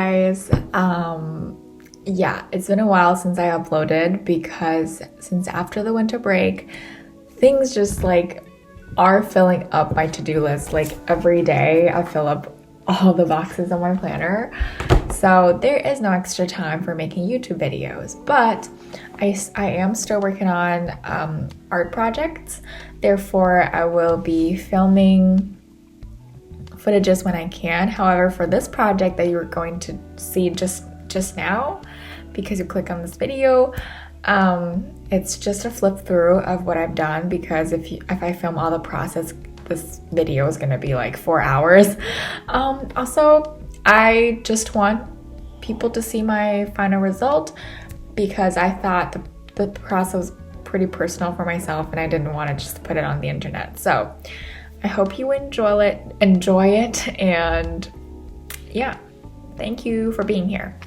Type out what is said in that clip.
guys. Yeah, it's been a while since I uploaded because since after the winter break, things just like are filling up my to-do list. Like every day I fill up all the boxes on my planner. So there is no extra time for making YouTube videos, but I am still working on art projects. Therefore, I will be filming footages when I can. However, for this project that you're going to see just now, because you click on this video, it's just a flip through of what I've done, because if I film all the process, this video is going to be like 4 hours. Also, I just want people to see my final result because I thought the process was pretty personal for myself and I didn't want to just put it on the internet. So I hope you enjoy it, and yeah, thank you for being here.